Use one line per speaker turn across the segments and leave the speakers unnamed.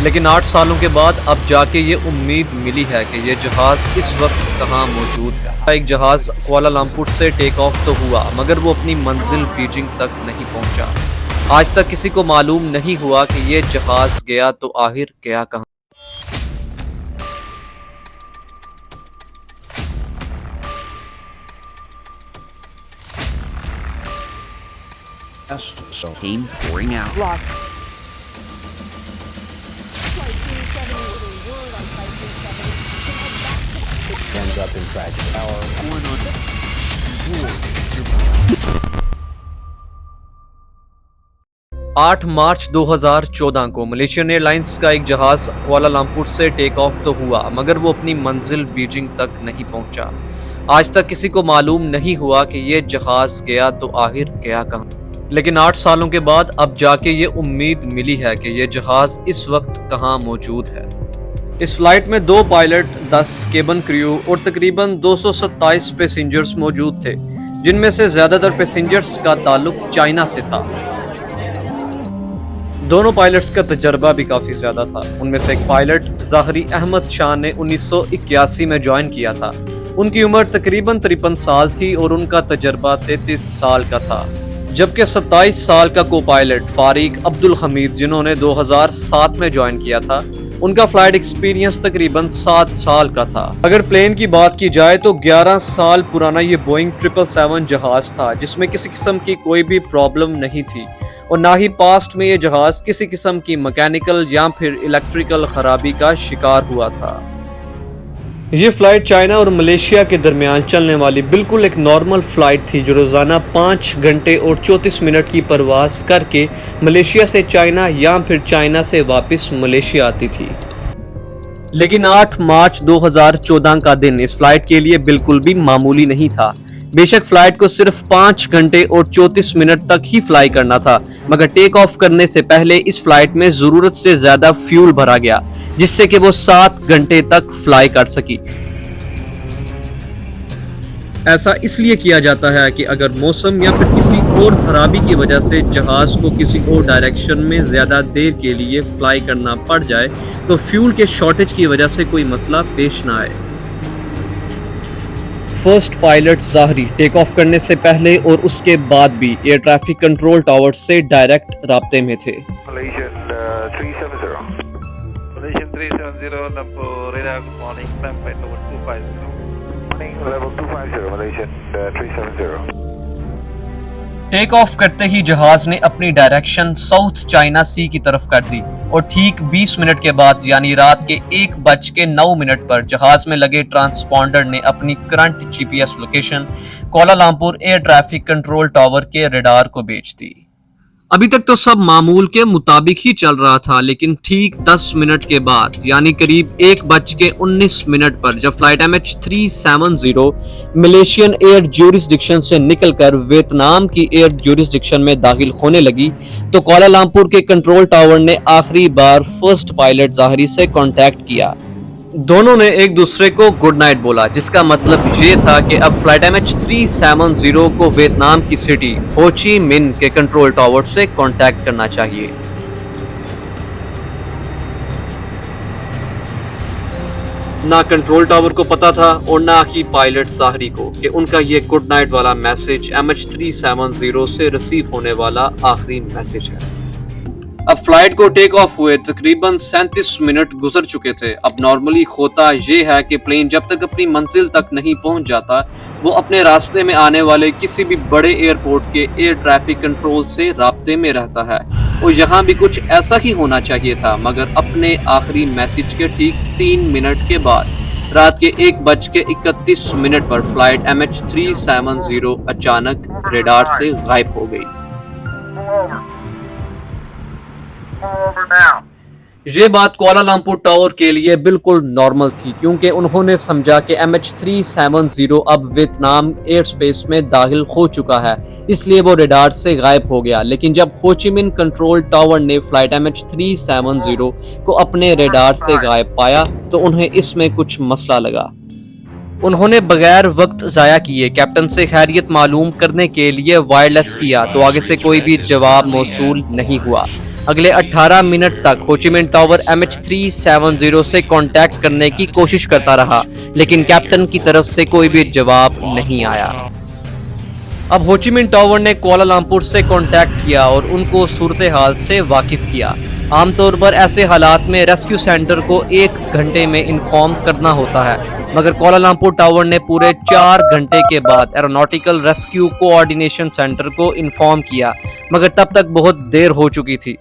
लेकिन 8 सालों के बाद अब जाके ये उम्मीद मिली है कि ये जहाज़ इस वक्त कहाँ मौजूद है। एक जहाज़ कुआलालंपुर से टेक ऑफ तो हुआ मगर वो अपनी मंजिल बीजिंग तक नहीं पहुंचा। आज तक किसी को मालूम नहीं हुआ कि ये जहाज़ गया तो आखिर गया कहाँ।
So came pouring out.
Lost.
Ends up in tragic hour.
8 मार्च 2014 को मलेशियन एयरलाइंस का एक जहाज़ कुआलालंपुर से टेक ऑफ तो हुआ मगर वो अपनी मंजिल बीजिंग तक नहीं पहुंचा। आज तक किसी को मालूम नहीं हुआ कि ये जहाज़ गया तो आखिर गया कहाँ। लेकिन 8 सालों के बाद अब जाके ये उम्मीद मिली है कि ये जहाज़ इस वक्त कहाँ मौजूद है। इस फ्लाइट में 2 पायलट, 10 केबिन क्रू और तकरीबन 227 पैसेंजर्स मौजूद थे, जिनमें से ज्यादातर पैसेंजर्स का ताल्लुक चाइना से था। दोनों पायलट्स का तजर्बा भी काफ़ी ज़्यादा था। उनमें से एक पायलट ज़ाहरी अहमद शाह ने 1981 में ज्वाइन किया था। उनकी उम्र तकरीबन 53 साल थी और उनका तजर्बा 33 साल का था। जबकि 27 साल का को पायलट फारिक अब्दुल हमीद, जिन्होंने 2007 में ज्वाइन किया था, उनका फ्लाइट एक्सपीरियंस तकरीबन 7 साल का था। अगर प्लेन की बात की जाए तो 11 साल पुराना ये बोइंग 777 जहाज था, जिसमें किसी किस्म की कोई भी प्रॉब्लम नहीं थी और ना ही पास्ट में ये जहाज किसी किस्म की मैकेनिकल या फिर इलेक्ट्रिकल खराबी का शिकार हुआ था। ये फ्लाइट चाइना और मलेशिया के दरमियान चलने वाली बिल्कुल एक नॉर्मल फ्लाइट थी, जो रोज़ाना 5 घंटे और 34 मिनट की परवास करके मलेशिया से चाइना या फिर चाइना से वापस मलेशिया आती थी। लेकिन 8 मार्च 2014 का दिन इस फ्लाइट के लिए बिल्कुल भी मामूली नहीं था। बेशक फ्लाइट को सिर्फ 5 घंटे और 34 मिनट तक ही फ्लाई करना था, मगर टेक ऑफ करने से पहले इस फ्लाइट में जरूरत से ज्यादा फ्यूल भरा गया, जिससे कि वो 7 घंटे तक फ्लाई कर सकी। ऐसा इसलिए किया जाता है कि अगर मौसम या फिर किसी और खराबी की वजह से जहाज को किसी और डायरेक्शन में ज्यादा देर के लिए फ्लाई करना पड़ जाए तो फ्यूल के शॉर्टेज की वजह से कोई मसला पेश ना आए। फर्स्ट पायलट ज़ाहरी टेक ऑफ करने से पहले और उसके बाद भी एयर ट्रैफिक कंट्रोल टावर से डायरेक्ट राब्ते में थे।
Malaysian 370.
Malaysian 370, Nampo radar, good morning, climb flight level 250.
Morning, level 250, Malaysian 370.
Take off करते ही जहाज ने अपनी डायरेक्शन साउथ चाइना सी की तरफ कर दी और ठीक 20 मिनट के बाद यानी रात के 1:09 पर जहाज में लगे ट्रांसपॉन्डर ने अपनी current GPS location Kuala Lumpur air traffic control tower के रडार को भेज दी। अभी तक तो सब मामूल के मुताबिक ही चल रहा था, लेकिन ठीक 10 मिनट के बाद यानी करीब 1:19 पर जब flight MH370 Malaysian air jurisdiction से निकलकर वियतनाम की एयर ज्यूरिसडिक्शन में दाखिल होने लगी तो कुआलालंपुर के कंट्रोल टावर ने आखिरी बार फर्स्ट पायलट ज़ाहरी से कांटेक्ट किया। दोनों ने एक दूसरे को गुड नाइट बोला, जिसका मतलब ये था कि अब फ्लाइट MH370 को वियतनाम की सिटी हो ची मिन के कंट्रोल टावर से कांटेक्ट करना चाहिए। ना कंट्रोल टावर को पता था और ना ही पायलट ज़ाहरी को कि उनका ये गुड नाइट वाला मैसेज MH370 से रिसीव होने वाला आखिरी मैसेज है। अब फ्लाइट को टेक ऑफ हुए तकरीबन 37 मिनट गुजर चुके थे। अब नॉर्मली होता ये है कि प्लेन जब तक अपनी मंजिल तक नहीं पहुंच जाता, वो अपने रास्ते में आने वाले किसी भी बड़े एयरपोर्ट के एयर ट्रैफिक कंट्रोल से राब्ते में रहता है और यहाँ भी कुछ ऐसा ही होना चाहिए था। मगर अपने आखिरी मैसेज के ठीक 3 मिनट के बाद रात के 1:31 पर फ्लाइट MH370 अचानक रडार से गायब हो गई। ये बात कुआलालंपुर टावर के लिए बिल्कुल नॉर्मल थी, क्योंकि उन्होंने समझा कि MH370 अब वियतनाम एयर स्पेस में दाखिल हो चुका है, इसलिए वो रडार से गायब हो गया। लेकिन जब हो ची मिन कंट्रोल टावर ने फ्लाइट MH370 को अपने रडार से गायब पाया तो उन्हें इसमें कुछ मसला लगा। उन्होंने बगैर वक्त जाया किए कैप्टन से खैरियत मालूम करने के लिए वायरलेस किया तो आगे से कोई भी जवाब मौसूल नहीं हुआ। अगले 18 मिनट तक होचिमिन टावर MH370 से कांटेक्ट करने की कोशिश करता रहा, लेकिन कैप्टन की तरफ से कोई भी जवाब नहीं आया। अब होचिमिन टावर ने कुआलालंपुर से कांटेक्ट किया और उनको सूरत हाल से वाकिफ किया। आमतौर पर ऐसे हालात में रेस्क्यू सेंटर को 1 घंटे में इन्फॉर्म करना होता है, मगर कुआलालंपुर टावर ने पूरे 4 घंटे के बाद एरोनॉटिकल रेस्क्यू कोऑर्डिनेशन सेंटर को इन्फॉर्म किया, मगर तब तक बहुत देर हो चुकी थी।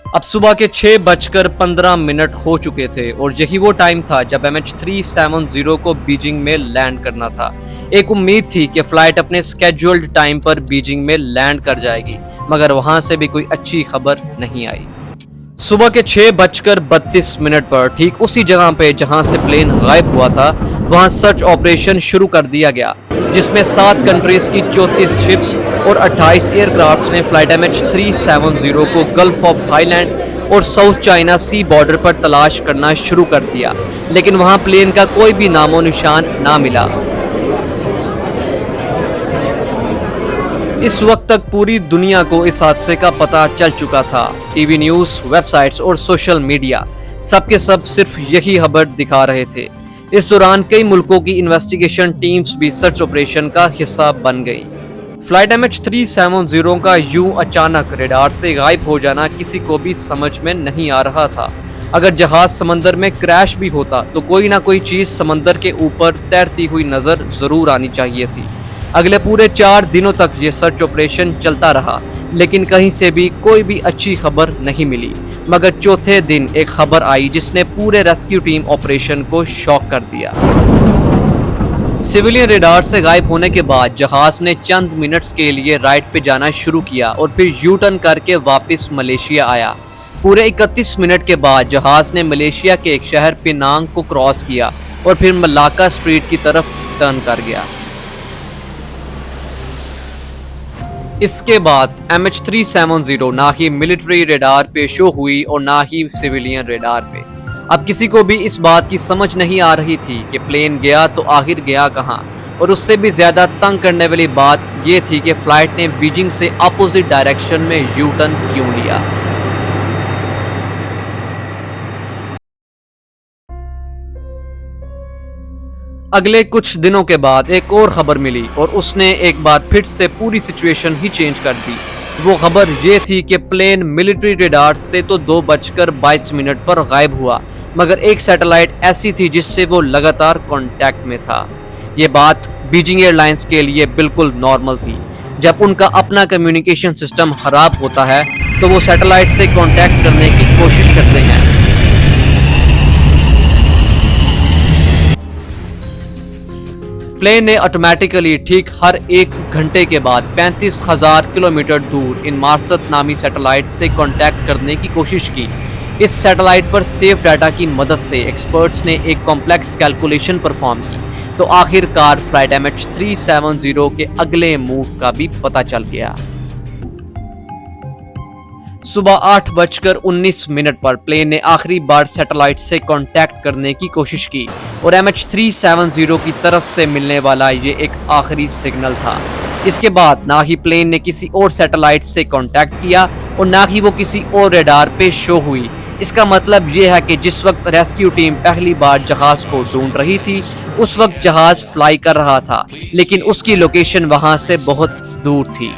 अब सुबह के 6:15 हो चुके थे और यही वो टाइम था जब MH370 को बीजिंग में लैंड करना था। एक उम्मीद थी कि फ्लाइट अपने स्केड्यूल्ड टाइम पर बीजिंग में लैंड कर जाएगी, मगर वहां से भी कोई अच्छी खबर नहीं आई। सुबह के 6:32 पर ठीक उसी जगह पे जहां से प्लेन गायब हुआ था, वहां सर्च ऑपरेशन शुरू कर दिया गया, जिसमें 7 कंट्रीज की 34 शिप्स और 28 एयरक्राफ्ट्स ने फ्लाइट MH370 को गल्फ ऑफ थाईलैंड और साउथ चाइना सी बॉर्डर पर तलाश करना शुरू कर दिया, लेकिन वहां प्लेन का कोई भी नामो निशान ना मिला। इस वक्त तक पूरी दुनिया को इस हादसे का पता चल चुका था। टीवी न्यूज, वेबसाइट्स और सोशल मीडिया सबके सब सिर्फ यही खबर दिखा रहे थे। इस दौरान कई मुल्कों की इन्वेस्टिगेशन टीम्स भी सर्च ऑपरेशन का हिस्सा बन गई। फ्लाइट MH370 का यूं अचानक रडार से गायब हो जाना किसी को भी समझ में नहीं आ रहा था। अगर जहाज समंदर में क्रैश भी होता तो कोई ना कोई चीज समंदर के ऊपर तैरती हुई नजर जरूर आनी चाहिए थी। अगले पूरे 4 दिनों तक ये सर्च ऑपरेशन चलता रहा, लेकिन कहीं से भी कोई भी अच्छी खबर नहीं मिली। मगर चौथे दिन एक खबर आई जिसने पूरे रेस्क्यू टीम ऑपरेशन को शॉक कर दिया। सिविलियन रडार से गायब होने के बाद जहाज ने चंद मिनट्स के लिए राइट पे जाना शुरू किया और फिर यू टर्न करके वापस मलेशिया आया। पूरे 31 मिनट के बाद जहाज ने मलेशिया के एक शहर पेनांग को क्रॉस किया और फिर मलाक्का स्ट्रीट की तरफ टर्न कर गया। इसके बाद MH370 ना ही मिलिट्री रडार पे शो हुई और ना ही सिविलियन रडार पे। अब किसी को भी इस बात की समझ नहीं आ रही थी कि प्लेन गया तो आखिर गया कहां, और उससे भी ज्यादा तंग करने वाली बात ये थी कि फ्लाइट ने बीजिंग से अपोजिट डायरेक्शन में यू टर्न क्यों लिया। अगले कुछ दिनों के बाद एक और खबर मिली और उसने एक बार फिर से पूरी सिचुएशन ही चेंज कर दी। वो खबर ये थी कि प्लेन मिलिट्री रडार से तो 2:22 पर गायब हुआ, मगर एक सैटेलाइट ऐसी थी जिससे वो लगातार कांटेक्ट में था। ये बात बीजिंग एयरलाइंस के लिए बिल्कुल नॉर्मल थी। जब उनका अपना कम्युनिकेशन सिस्टम खराब होता है तो वो सैटेलाइट से कांटेक्ट करने की कोशिश करते हैं। प्लेन ने ऑटोमेटिकली ठीक हर 1 घंटे के बाद 35,000 किलोमीटर दूर इनमार्सत नामी सैटेलाइट से कांटेक्ट करने की कोशिश की। इस सैटेलाइट पर सेफ डाटा की मदद से एक्सपर्ट्स ने एक कॉम्प्लेक्स कैलकुलेशन परफॉर्म की, तो आखिरकार फ्लाइट MH370 के अगले मूव का भी पता चल गया। सुबह 8:19 पर प्लेन ने आखिरी बार सैटेलाइट से कांटेक्ट करने की कोशिश की और MH370 की तरफ से मिलने वाला ये एक आखिरी सिग्नल था। इसके बाद ना ही प्लेन ने किसी और सैटेलाइट से कांटेक्ट किया और ना ही वो किसी और रडार पे शो हुई। इसका मतलब ये है कि जिस वक्त रेस्क्यू टीम पहली बार जहाज को ढूंढ रही थी उस वक्त जहाज फ्लाई कर रहा था, लेकिन उसकी लोकेशन वहां से बहुत दूर थी।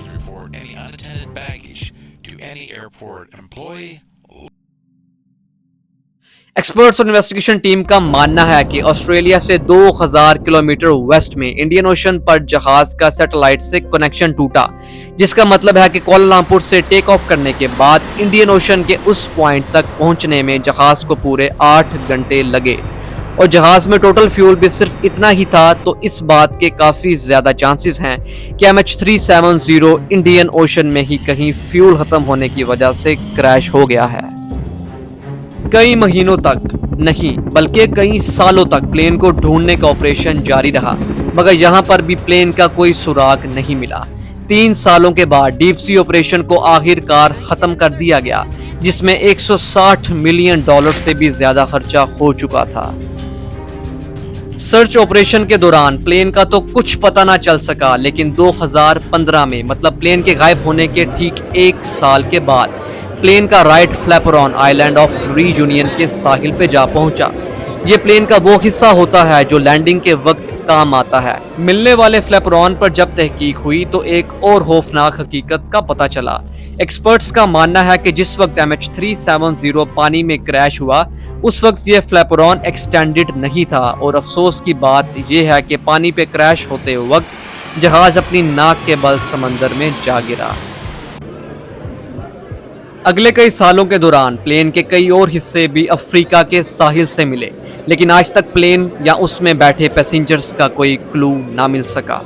Report any unattended baggage to any airport employee.
Experts और इन्वेस्टिगेशन टीम का मानना है कि ऑस्ट्रेलिया से 2000 किलोमीटर वेस्ट में इंडियन ओशन पर जहाज का सैटेलाइट से कनेक्शन टूटा, जिसका मतलब है कि कुआलालंपुर से टेक ऑफ करने के बाद इंडियन ओशन के उस पॉइंट तक पहुंचने में जहाज को पूरे 8 घंटे लगे और जहाज में टोटल फ्यूल भी सिर्फ इतना ही था। तो इस बात के काफी ज्यादा चांसेस हैं कि MH370 इंडियन ओशन में ही कहीं फ्यूल खत्म होने की वजह से क्रैश हो गया है। कई महीनों तक नहीं बल्कि कई सालों तक प्लेन को ढूंढने का ऑपरेशन जारी रहा, मगर यहां पर भी प्लेन का कोई सुराग नहीं मिला। 3 सालों के बाद डीप सी ऑपरेशन को आखिरकार खत्म कर दिया गया, जिसमें $160 मिलियन से भी ज्यादा खर्चा हो चुका था। सर्च ऑपरेशन के दौरान प्लेन का तो कुछ पता ना चल सका, लेकिन 2015 में मतलब प्लेन के गायब होने के ठीक 1 साल के बाद प्लेन का राइट फ्लैपरॉन आइलैंड ऑफ रीयूनियन के साहिल पे जा पहुंचा। ये प्लेन का वो हिस्सा होता है जो लैंडिंग के वक्त काम आता है। मिलने वाले फ्लैपरॉन पर जब तहकीक हुई तो एक और खौफनाक हकीकत का पता चला। एक्सपर्ट्स का मानना है कि जिस वक्त MH370 पानी में क्रैश हुआ उस वक्त ये फ्लैपरॉन एक्सटेंडेड नहीं था, और अफसोस की बात यह है कि पानी पे क्रैश होते वक्त जहाज अपनी नाक के बल समंदर में जा गिरा। अगले कई सालों के दौरान प्लेन के कई और हिस्से भी अफ्रीका के साहिल से मिले, लेकिन आज तक प्लेन या उसमें बैठे पैसेंजर्स का कोई क्लू ना मिल सका।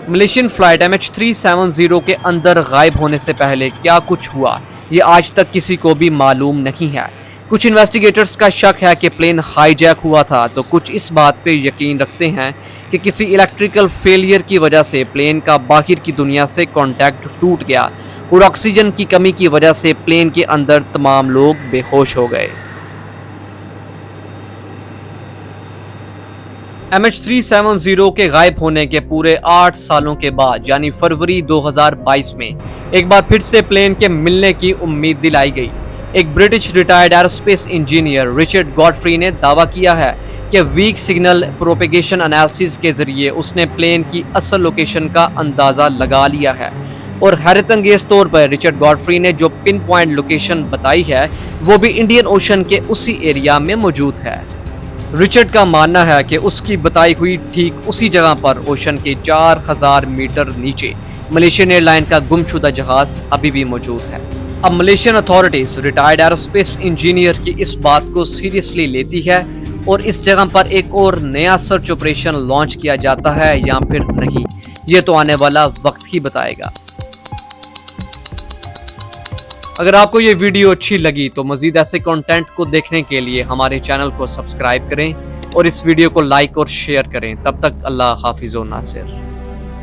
मलेशियन फ्लाइट MH370 के अंदर गायब होने से पहले क्या कुछ हुआ ये आज तक किसी को भी मालूम नहीं है। कुछ इन्वेस्टिगेटर्स का शक है कि प्लेन हाईजैक हुआ था, तो कुछ इस बात पे यकीन रखते हैं कि किसी इलेक्ट्रिकल फेलियर की वजह से प्लेन का बाहर की दुनिया से कांटेक्ट टूट गया और ऑक्सीजन की कमी की वजह से प्लेन के अंदर तमाम लोग बेहोश हो गए। MH370 के गायब होने के पूरे 8 सालों के बाद यानी फरवरी 2022 में एक बार फिर से प्लेन के मिलने की उम्मीद दिलाई गई। एक British retired aerospace engineer Richard Godfrey ने दावा किया है कि वीक सिग्नल प्रोपेगेशन एनालिसिस के जरिए उसने प्लेन की असल लोकेशन का अंदाजा लगा लिया है, और हैरत अंगेज तौर पर रिचर्ड गॉडफ्री ने जो पिन पॉइंट लोकेशन बताई है वो भी इंडियन ओशन के उसी एरिया में मौजूद है। रिचर्ड का मानना है कि उसकी बताई हुई ठीक उसी जगह पर ओशन के 4000 मीटर नीचे मलेशियन एयरलाइन का गुमशुदा जहाज अभी भी मौजूद है। अब Malaysian authorities retired aerospace engineer की इस बात को सीरियसली लेती है और इस जगह पर एक और नया सर्च ऑपरेशन लॉन्च किया जाता है या फिर नहीं, ये तो आने वाला वक्त ही बताएगा। अगर आपको ये वीडियो अच्छी लगी तो मजीद ऐसे कंटेंट को देखने के लिए हमारे चैनल को सब्सक्राइब करें और इस वीडियो को लाइक और शेयर करें। तब तक अल्लाह हाफिज़ व नासिर।